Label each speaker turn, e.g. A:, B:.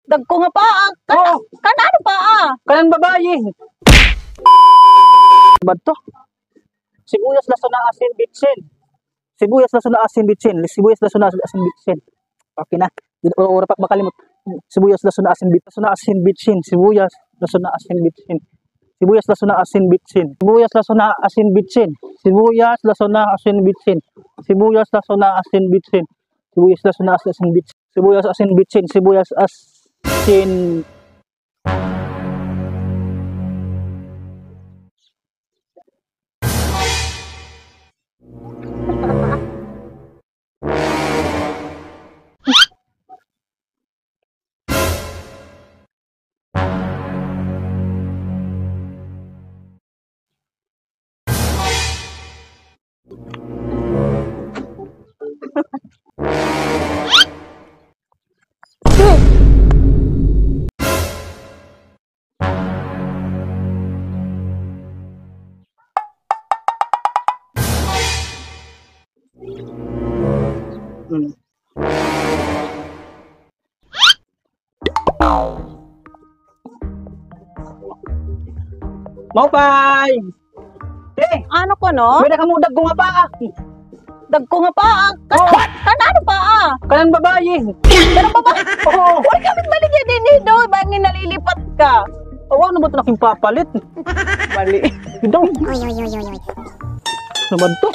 A: Dagko nga pa.
B: Oo.
A: Kanano pa?
B: Kanang babae. Ba't to? Sibuyas laso na asin bitsin. Sibuyas laso na asin bitsin. Sibuyas laso na asin bitsin. Okay na. Ora pa makalimot. Sibuyas laso na asin bitsin. Laso na asin bitsin. Sibuyas laso na asin bitsin. Sibuyas laso na asin bitsin. Sibuyas laso na asin bitsin. Sibuyas laso na asin bitsin. Sibuyas laso na asin bitsin. Sibuyas laso na asin bitsin. Sibuyas asin bitsin. Sibuyas asin. Maupay! Eh,
A: Ano ko no?
B: may nakamudag ko nga pa.
A: Dagko nga pa. Kanano pa?
B: Kanang babae.
A: Kanang babae.
B: Oo.
A: Huwag kami baligyan din dito. Bangin nalilipat ka.
B: Awa naman ito naking papalit.
A: Mali.
B: Idong. Naman to.